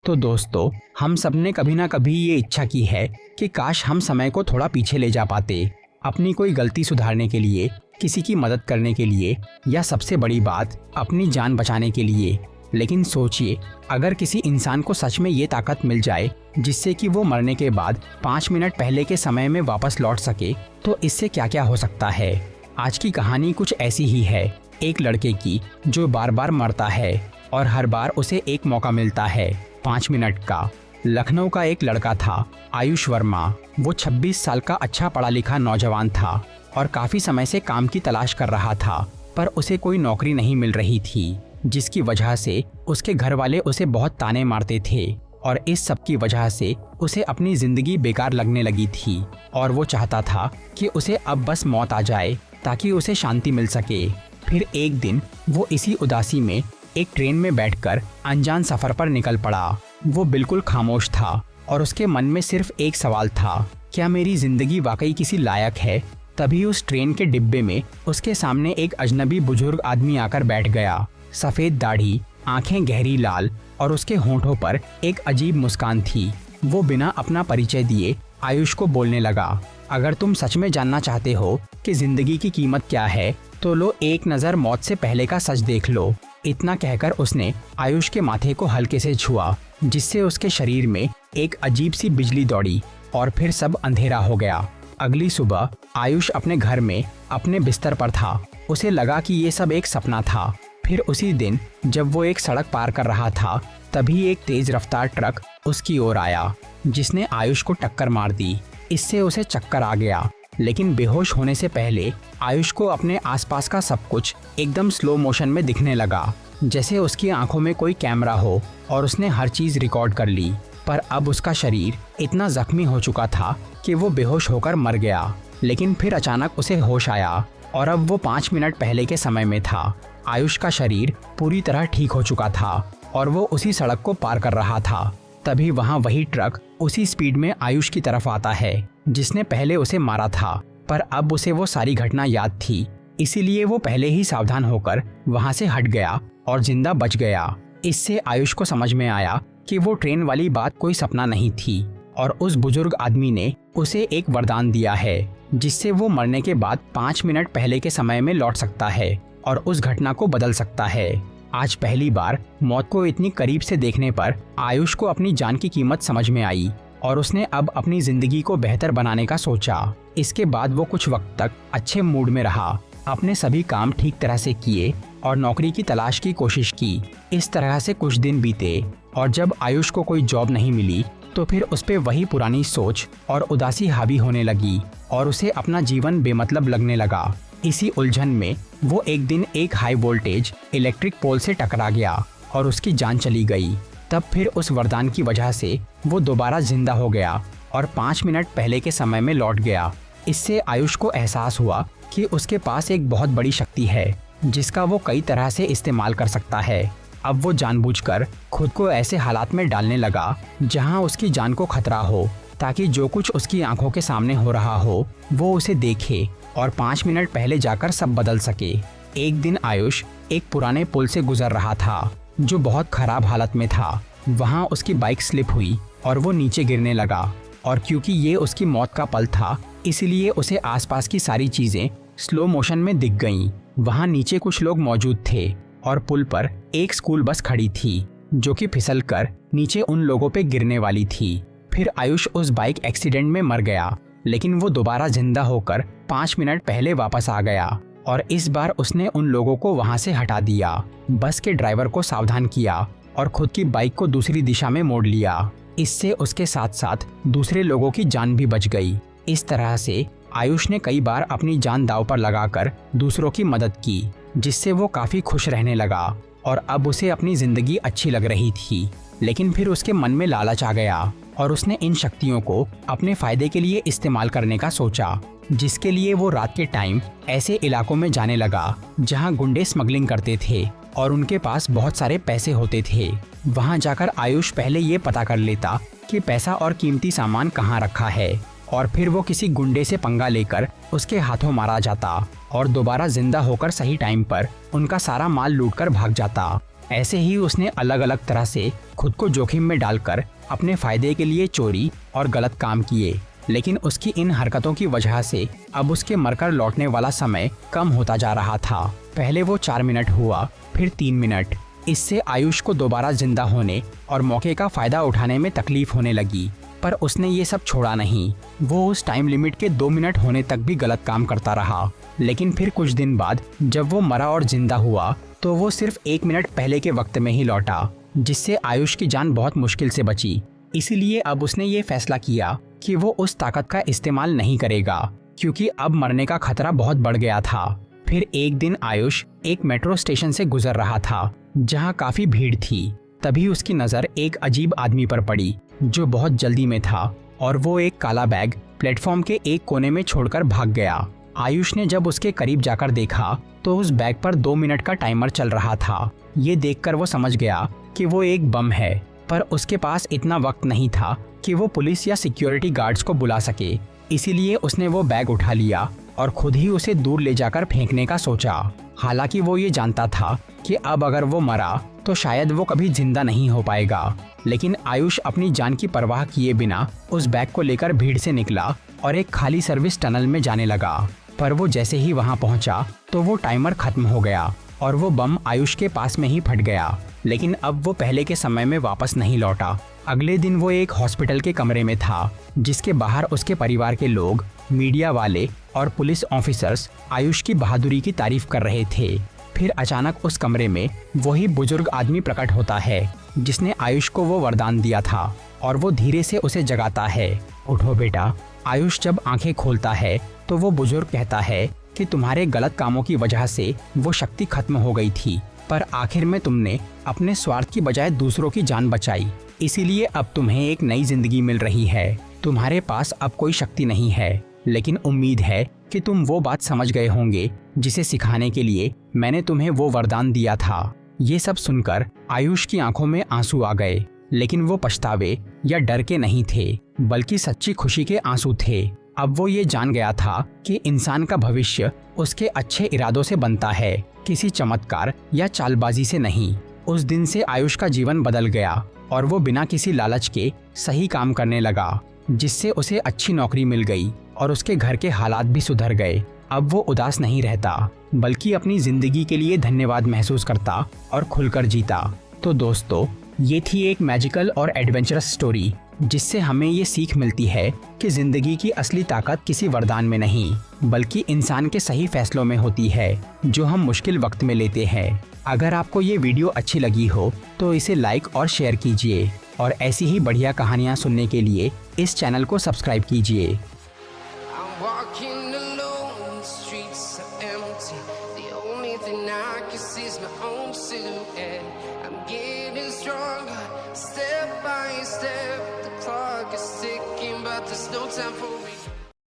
तो दोस्तों, हम सब ने कभी ना कभी ये इच्छा की है कि काश हम समय को थोड़ा पीछे ले जा पाते, अपनी कोई गलती सुधारने के लिए, किसी की मदद करने के लिए, या सबसे बड़ी बात अपनी जान बचाने के लिए। लेकिन सोचिए, अगर किसी इंसान को सच में ये ताकत मिल जाए जिससे कि वो मरने के बाद 5 मिनट पहले के समय में वापस लौट सके, तो इससे क्या क्या हो सकता है। आज की कहानी कुछ ऐसी ही है, एक लड़के की जो बार बार मरता है और हर बार उसे एक मौका मिलता है 5 मिनट का। लखनऊ का एक लड़का था, आयुष वर्मा। वो 26 साल का अच्छा पढ़ा लिखा नौजवान था और काफ़ी समय से काम की तलाश कर रहा था, पर उसे कोई नौकरी नहीं मिल रही थी, जिसकी वजह से उसके घर वाले उसे बहुत ताने मारते थे और इस सब की वजह से उसे अपनी ज़िंदगी बेकार लगने लगी थी और वो चाहता था कि उसे अब बस मौत आ जाए ताकि उसे शांति मिल सके। फिर एक दिन वो इसी उदासी में एक ट्रेन में बैठकर अनजान सफ़र पर निकल पड़ा। वो बिल्कुल खामोश था और उसके मन में सिर्फ एक सवाल था, क्या मेरी ज़िंदगी वाकई किसी लायक है। तभी उस ट्रेन के डिब्बे में उसके सामने एक अजनबी बुजुर्ग आदमी आकर बैठ गया। सफ़ेद दाढ़ी, आंखें गहरी लाल और उसके होंठों पर एक अजीब मुस्कान थी। वो बिना अपना परिचय दिए आयुष को बोलने लगा, अगर तुम सच में जानना चाहते हो कि ज़िंदगी की कीमत क्या है, तो लो एक नज़र मौत से पहले का सच देख लो। इतना कहकर उसने आयुष के माथे को हल्के से छुआ, जिससे उसके शरीर में एक अजीब सी बिजली दौड़ी और फिर सब अंधेरा हो गया। अगली सुबह आयुष अपने घर में अपने बिस्तर पर था। उसे लगा कि ये सब एक सपना था। फिर उसी दिन जब वो एक सड़क पार कर रहा था, तभी एक तेज रफ्तार ट्रक उसकी ओर आया, जिसने आयुष को टक्कर मार दी। इससे उसे चक्कर आ गया, लेकिन बेहोश होने से पहले आयुष को अपने आसपास का सब कुछ एकदम स्लो मोशन में दिखने लगा, जैसे उसकी आंखों में कोई कैमरा हो और उसने हर चीज़ रिकॉर्ड कर ली। पर अब उसका शरीर इतना जख्मी हो चुका था कि वो बेहोश होकर मर गया। लेकिन फिर अचानक उसे होश आया और अब वो 5 मिनट पहले के समय में था। आयुष का शरीर पूरी तरह ठीक हो चुका था और वो उसी सड़क को पार कर रहा था। तभी वहाँ वही ट्रक उसी स्पीड में आयुष की तरफ आता है जिसने पहले उसे मारा था। पर अब उसे वो सारी घटना याद थी, इसीलिए वो पहले ही सावधान होकर वहाँ से हट गया और जिंदा बच गया। इससे आयुष को समझ में आया कि वो ट्रेन वाली बात कोई सपना नहीं थी और उस बुजुर्ग आदमी ने उसे एक वरदान दिया है, जिससे वो मरने के बाद 5 मिनट पहले के समय में लौट सकता है और उस घटना को बदल सकता है। आज पहली बार मौत को इतनी करीब से देखने पर आयुष को अपनी जान की कीमत समझ में आई और उसने अब अपनी जिंदगी को बेहतर बनाने का सोचा। इसके बाद वो कुछ वक्त तक अच्छे मूड में रहा, अपने सभी काम ठीक तरह से किए और नौकरी की तलाश की कोशिश की। इस तरह से कुछ दिन बीते और जब आयुष को कोई जॉब नहीं मिली, तो फिर उस पे वही पुरानी सोच और उदासी हावी होने लगी और उसे अपना जीवन बेमतलब लगने लगा। इसी उलझन में वो एक दिन एक हाई वोल्टेज इलेक्ट्रिक पोल से टकरा गया और उसकी जान चली गई। तब फिर उस वरदान की वजह से वो दोबारा जिंदा हो गया और 5 मिनट पहले के समय में लौट गया। इससे आयुष को एहसास हुआ कि उसके पास एक बहुत बड़ी शक्ति है, जिसका वो कई तरह से इस्तेमाल कर सकता है। अब वो जानबूझकर खुद को ऐसे हालात में डालने लगा जहां उसकी जान को खतरा हो, ताकि जो कुछ उसकी आंखों के सामने हो रहा हो वो उसे देखे और 5 मिनट पहले जाकर सब बदल सके। एक दिन आयुष एक पुराने पुल से गुजर रहा था जो बहुत खराब हालत में था। वहाँ उसकी बाइक स्लिप हुई और वो नीचे गिरने लगा, और क्योंकि ये उसकी मौत का पल था, इसलिए उसे आसपास की सारी चीज़ें स्लो मोशन में दिख गईं। वहाँ नीचे कुछ लोग मौजूद थे और पुल पर एक स्कूल बस खड़ी थी जो कि फिसलकर नीचे उन लोगों पे गिरने वाली थी। फिर आयुष उस बाइक एक्सीडेंट में मर गया, लेकिन वो दोबारा जिंदा होकर 5 मिनट पहले वापस आ गया और इस बार उसने उन लोगों को वहाँ से हटा दिया, बस के ड्राइवर को सावधान किया और खुद की बाइक को दूसरी दिशा में मोड़ लिया। इससे उसके साथ साथ दूसरे लोगों की जान भी बच गई। इस तरह से आयुष ने कई बार अपनी जान दांव पर लगाकर दूसरों की मदद की, जिससे वो काफ़ी खुश रहने लगा और अब उसे अपनी ज़िंदगी अच्छी लग रही थी। लेकिन फिर उसके मन में लालच आ गया और उसने इन शक्तियों को अपने फ़ायदे के लिए इस्तेमाल करने का सोचा, जिसके लिए वो रात के टाइम ऐसे इलाकों में जाने लगा जहां गुंडे स्मगलिंग करते थे और उनके पास बहुत सारे पैसे होते थे। वहां जाकर आयुष पहले ये पता कर लेता कि पैसा और कीमती सामान कहाँ रखा है, और फिर वो किसी गुंडे से पंगा लेकर उसके हाथों मारा जाता और दोबारा जिंदा होकर सही टाइम पर उनका सारा माल लूटकर भाग जाता। ऐसे ही उसने अलग अलग तरह से खुद को जोखिम में डालकर अपने फायदे के लिए चोरी और गलत काम किए। लेकिन उसकी इन हरकतों की वजह से अब उसके मरकर लौटने वाला समय कम होता जा रहा था। पहले वो 4 मिनट हुआ, फिर 3 मिनट। इससे आयुष को दोबारा जिंदा होने और मौके का फायदा उठाने में तकलीफ होने लगी। पर उसने ये सब छोड़ा नहीं। वो उस टाइम लिमिट के 2 मिनट होने तक भी गलत काम करता रहा। लेकिन फिर कुछ दिन बाद जब वो मरा और जिंदा हुआ तो वो सिर्फ 1 मिनट पहले के वक्त में ही लौटा, जिससे आयुष की जान बहुत मुश्किल से बची। इसीलिए अब उसने ये फैसला किया कि वो उस ताकत का इस्तेमाल नहीं करेगा, क्योंकि अब मरने का खतरा बहुत बढ़ गया था। फिर एक दिन आयुष एक मेट्रो स्टेशन से गुजर रहा था जहाँ काफी भीड़ थी। तभी उसकी नज़र एक अजीब आदमी पर पड़ी जो बहुत जल्दी में था, और वो एक काला बैग प्लेटफॉर्म के एक कोने में छोड़कर भाग गया। आयुष ने जब उसके करीब जाकर देखा तो उस बैग पर 2 मिनट का टाइमर चल रहा था। ये देखकर वो समझ गया कि वो एक बम है, पर उसके पास इतना वक्त नहीं था कि वो पुलिस या सिक्योरिटी गार्ड्स को बुला सके। इसीलिए उसने वो बैग उठा लिया और खुद ही उसे दूर ले जाकर फेंकने का सोचा। हालांकि वो ये जानता था कि अब अगर वो मरा तो शायद वो कभी जिंदा नहीं हो पाएगा। लेकिन आयुष अपनी जान की परवाह किए बिना उस बैग को लेकर भीड़ से निकला और एक खाली सर्विस टनल में जाने लगा। पर वो जैसे ही वहां पहुंचा तो वो टाइमर खत्म हो गया और वो बम आयुष के पास में ही फट गया। लेकिन अब वो पहले के समय में वापस नहीं लौटा। अगले दिन वो एक हॉस्पिटल के कमरे में था जिसके बाहर उसके परिवार के लोग, मीडिया वाले और पुलिस ऑफिसर्स आयुष की बहादुरी की तारीफ कर रहे थे। फिर अचानक उस कमरे में वही बुजुर्ग आदमी प्रकट होता है जिसने आयुष को वो वरदान दिया था, और वो धीरे से उसे जगाता है। उठो बेटा। आयुष जब आंखें खोलता है तो वो बुजुर्ग कहता है कि तुम्हारे गलत कामों की वजह से वो शक्ति खत्म हो गई थी, पर आखिर में तुमने अपने स्वार्थ की बजाय दूसरों की जान बचाई, इसीलिए अब तुम्हें एक नई जिंदगी मिल रही है। तुम्हारे पास अब कोई शक्ति नहीं है, लेकिन उम्मीद है कि तुम वो बात समझ गए होंगे जिसे सिखाने के लिए मैंने तुम्हें वो वरदान दिया था। ये सब सुनकर आयुष की आंखों में आंसू आ गए, लेकिन वो पछतावे या डर के नहीं थे, बल्कि सच्ची खुशी के आंसू थे। अब वो ये जान गया था कि इंसान का भविष्य उसके अच्छे इरादों से बनता है, किसी चमत्कार या चालबाजी से नहीं। उस दिन से आयुष का जीवन बदल गया और वो बिना किसी लालच के सही काम करने लगा, जिससे उसे अच्छी नौकरी मिल गई और उसके घर के हालात भी सुधर गए। अब वो उदास नहीं रहता, बल्कि अपनी जिंदगी के लिए धन्यवाद महसूस करता और खुलकर जीता। तो दोस्तों, ये थी एक मैजिकल और एडवेंचरस स्टोरी जिससे हमें ये सीख मिलती है कि जिंदगी की असली ताकत किसी वरदान में नहीं, बल्कि इंसान के सही फैसलों में होती है जो हम मुश्किल वक्त में लेते हैं। अगर आपको ये वीडियो अच्छी लगी हो तो इसे लाइक और शेयर कीजिए, और ऐसी ही बढ़िया कहानियाँ सुनने के लिए इस चैनल को सब्सक्राइब कीजिए। Step by step, the clock is ticking, but there's no time for me.